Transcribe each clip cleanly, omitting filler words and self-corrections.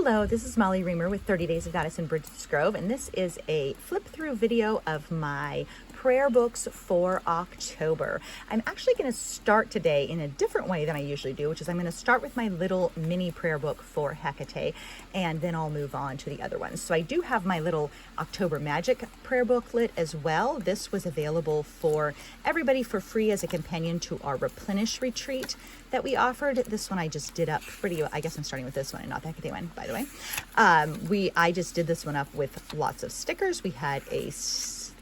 Hello, this is Molly Reamer with 30 Days of Goddess in Bridges Grove, and this is a flip through video of my prayer books for October. I'm actually going to start today in a different way than I usually do, which is I'm going to start with my little mini prayer book for Hecate, and then I'll move on to the other ones. So I do have my little October Magic prayer booklet as well. This was available for everybody for free as a companion to our replenish retreat that we offered. This one I just did up pretty, I guess I'm starting with this one and not the Hecate one, by the way. I just did this one up with lots of stickers. We had a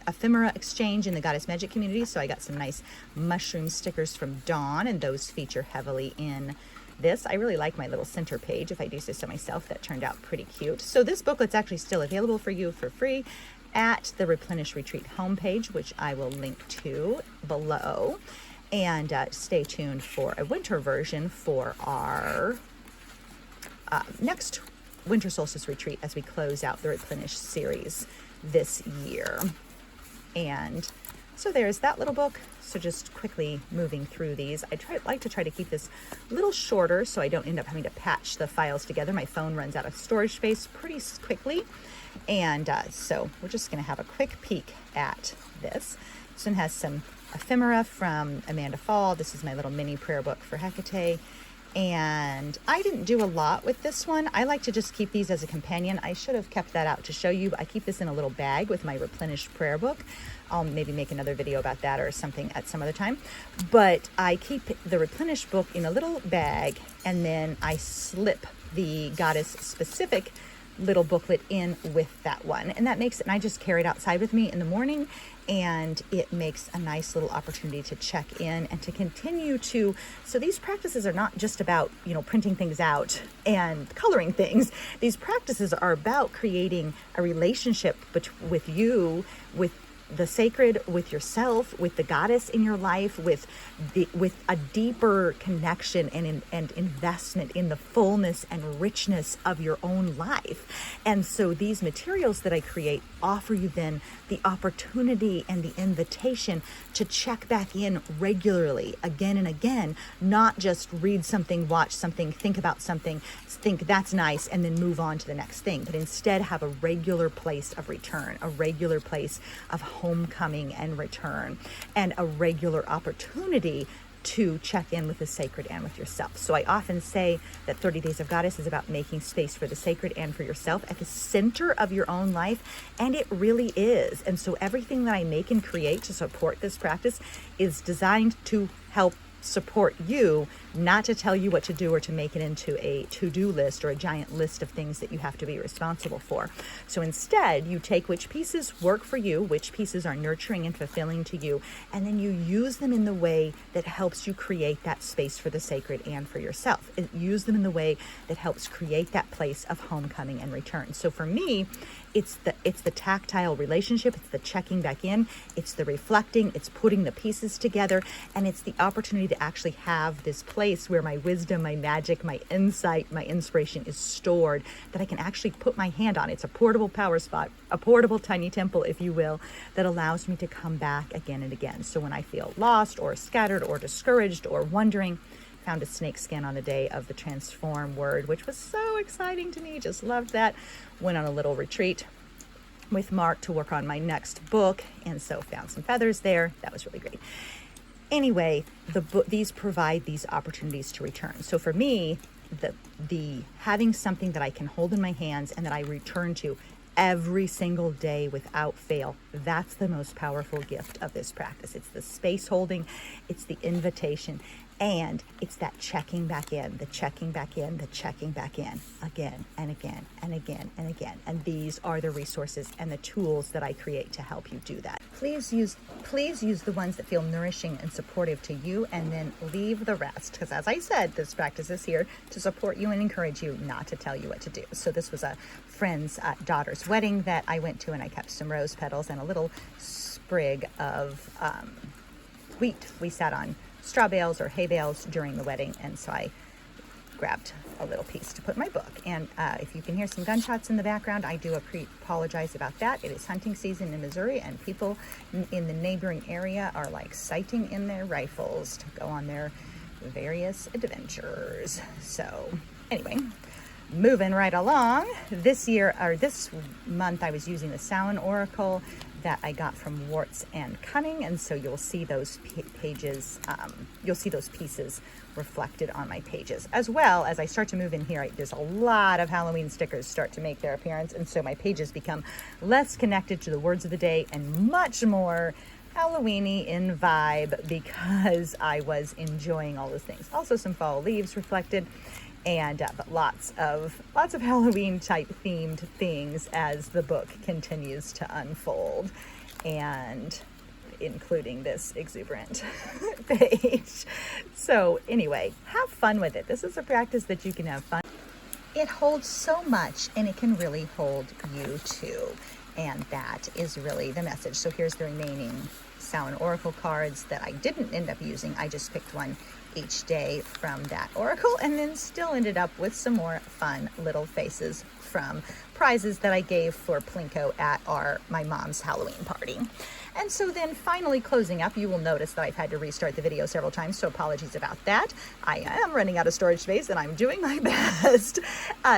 ephemera exchange in the Goddess Magic community, so I got some nice mushroom stickers from Dawn, and those feature heavily in this. I really like my little center page, if I do say so myself. That turned out pretty cute. So this booklet's actually still available for you for free at the Replenish Retreat homepage, which I will link to below. And stay tuned for a winter version for our next winter solstice retreat as we close out the Replenish series this year. And so there's that little book. So just quickly moving through these. Like to try to keep this a little shorter so I don't end up having to patch the files together. My phone runs out of storage space pretty quickly. And so we're just going to have a quick peek at this. This one has some ephemera from Amanda Fall. This is my little mini prayer book for Hecate. And I didn't do a lot with this one. I like to just keep these as a companion. I should have kept that out to show you. I keep this in a little bag with my replenished prayer book. I'll maybe make another video about that or something at some other time. But I keep the replenished book in a little bag, and then I slip the goddess specific little booklet in with that one, and that makes it, and I just carry it outside with me in the morning, and it makes a nice little opportunity to check in and to continue to, so these practices are not just about, printing things out and coloring things. These practices are about creating a relationship with you, with the sacred, with yourself, with the goddess in your life, with a deeper connection and investment in the fullness and richness of your own life. And so these materials that I create offer you then the opportunity and the invitation to check back in regularly, again and again, not just read something, watch something, think about something, think that's nice, and then move on to the next thing, but instead have a regular place of return, a regular place of homecoming and return, and a regular opportunity to check in with the sacred and with yourself. So I often say that 30 Days of Goddess is about making space for the sacred and for yourself at the center of your own life, and it really is. And so everything that I make and create to support this practice is designed to help support you, not to tell you what to do or to make it into a to-do list or a giant list of things that you have to be responsible for. So instead, you take which pieces work for you, which pieces are nurturing and fulfilling to you, and then you use them in the way that helps you create that space for the sacred and for yourself. Use them in the way that helps create that place of homecoming and return. So for me, it's the tactile relationship, it's the checking back in, it's the reflecting, it's putting the pieces together, and it's the opportunity to actually have this place where my wisdom, my magic, my insight, my inspiration is stored, that I can actually put my hand on. It's a portable power spot, a portable tiny temple, if you will, that allows me to come back again and again. So when I feel lost or scattered or discouraged or wondering, found a snake skin on the day of the transform word, which was so exciting to me. Just loved that. Went on a little retreat with Mark to work on my next book, and so found some feathers there. That was really great. Anyway, these provide these opportunities to return. So for me, the having something that I can hold in my hands and that I return to every single day without fail, that's the most powerful gift of this practice. It's the space holding, it's the invitation, and it's that checking back in, the checking back in, the checking back in, again and again and again and again. And these are the resources and the tools that I create to help you do that. Please use the ones that feel nourishing and supportive to you, and then leave the rest. Because as I said, this practice is here to support you and encourage you, not to tell you what to do. So this was a friend's daughter's wedding that I went to, and I kept some rose petals and a little sprig of wheat. We sat on straw bales or hay bales during the wedding, and so I grabbed a little piece to put in my book. And if you can hear some gunshots in the background, I do apologize about that. It is hunting season in Missouri, and people in the neighboring area are like sighting in their rifles to go on their various adventures. So anyway, moving right along, this month I was using the Samhain Oracle that I got from Warts and Cunning, and so you'll see those pages, you'll see those pieces reflected on my pages. As well as I start to move in here, there's a lot of Halloween stickers start to make their appearance, and so my pages become less connected to the words of the day and much more Halloweeny in vibe, because I was enjoying all those things. Also some fall leaves reflected, and but lots of Halloween type themed things as the book continues to unfold, and including this exuberant page. So anyway, have fun with it. This is a practice that you can have fun. It holds so much, and it can really hold you too. And that is really the message. So here's the remaining Samhain Oracle cards that I didn't end up using. I just picked one each day from that oracle, and then still ended up with some more fun little faces from prizes that I gave for Plinko at my mom's Halloween party. And so then finally closing up, you will notice that I've had to restart the video several times, so apologies about that. I am running out of storage space and I'm doing my best.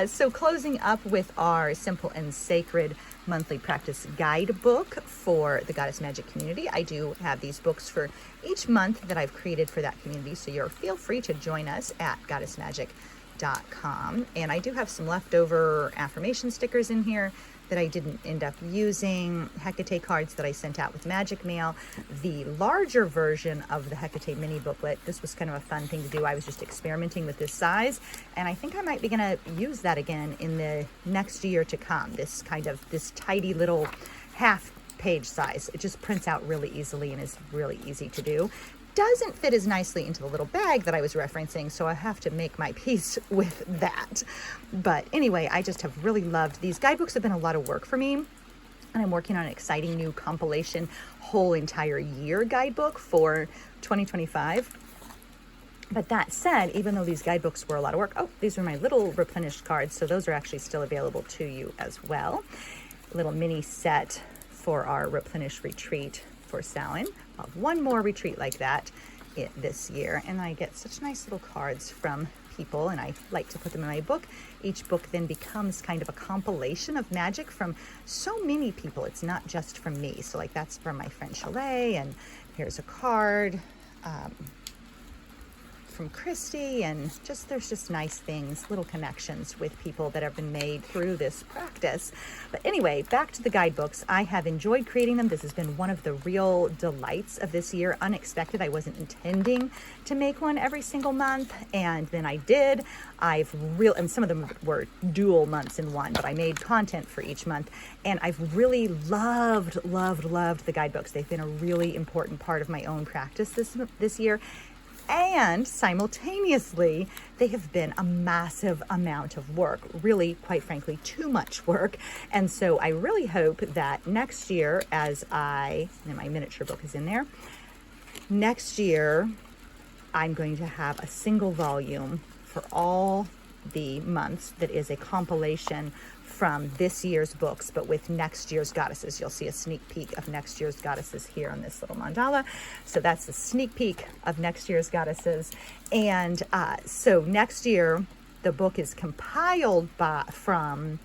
So closing up with our Simple and Sacred monthly practice guidebook for the Goddess Magic community. I do have these books for each month that I've created for that community, so feel free to join us at goddessmagic.com. And I do have some leftover affirmation stickers in here that I didn't end up using, Hecate cards that I sent out with magic mail, the larger version of the Hecate mini booklet. This was kind of a fun thing to do. I was just experimenting with this size, and I think I might be gonna use that again in the next year to come. This tidy little half page size. It just prints out really easily and is really easy to do. Doesn't fit as nicely into the little bag that I was referencing, so I have to make my peace with that. But anyway, I just have really loved these guidebooks. Have been a lot of work for me, and I'm working on an exciting new compilation whole entire year guidebook for 2025. But that said, even though these guidebooks were a lot of work, these are my little replenished cards, so those are actually still available to you as well. A little mini set for our replenish retreat for Samhain. I'll have one more retreat like that this year, and I get such nice little cards from people, and I like to put them in my book. Each book then becomes kind of a compilation of magic from so many people. It's not just from me. So like that's from my friend Chalet, and here's a card from Christy, and there's just nice things, little connections with people that have been made through this practice. But anyway, back to the guidebooks. I have enjoyed creating them. This has been one of the real delights of this year. Unexpected. I wasn't intending to make one every single month, and then I did. And some of them were dual months in one, but I made content for each month, and I've really loved the guidebooks. They've been a really important part of my own practice this year. And simultaneously, they have been a massive amount of work, really, quite frankly, too much work. And so I really hope that next year, and my miniature book is in there, next year, I'm going to have a single volume for all the months that is a compilation from this year's books, but with next year's goddesses. You'll see a sneak peek of next year's goddesses here on this little mandala. So that's the sneak peek of next year's goddesses. And so next year, the book is compiled from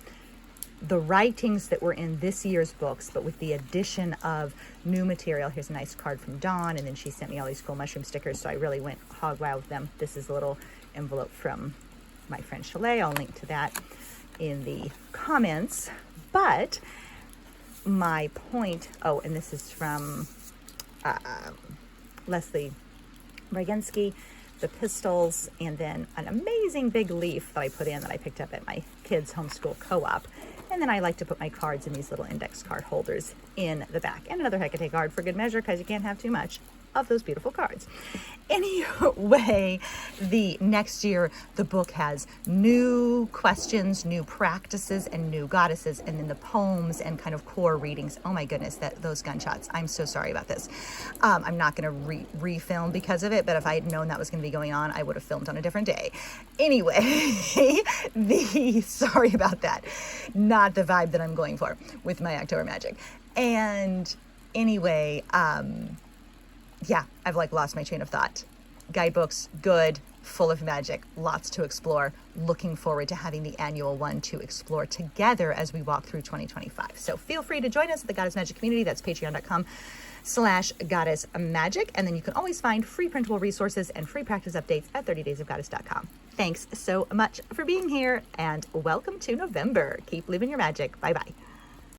the writings that were in this year's books, but with the addition of new material. Here's a nice card from Dawn, and then she sent me all these cool mushroom stickers, so I really went hog wild with them. This is a little envelope from my friend Chalet. I'll link to that in the comments. But my point, and this is from Leslie Bragensky, the pistils, and then an amazing big leaf that I put in that I picked up at my kids' homeschool co-op. And then I like to put my cards in these little index card holders in the back. And another Hecate card for good measure, because you can't have too much of those beautiful cards. Anyway, the next year, the book has new questions, new practices, and new goddesses, and then the poems and kind of core readings. Oh my goodness, those gunshots. I'm so sorry about this. I'm not going to refilm because of it, but if I had known that was going to be going on, I would have filmed on a different day. Anyway, sorry about that. Not the vibe that I'm going for with my October magic. And anyway, yeah, I've lost my train of thought. Guidebooks, good, full of magic, lots to explore. Looking forward to having the annual one to explore together as we walk through 2025. So feel free to join us at the Goddess Magic community. That's patreon.com/Goddess Magic. And then you can always find free printable resources and free practice updates at 30daysofgoddess.com. Thanks so much for being here, and welcome to November. Keep living your magic. Bye-bye.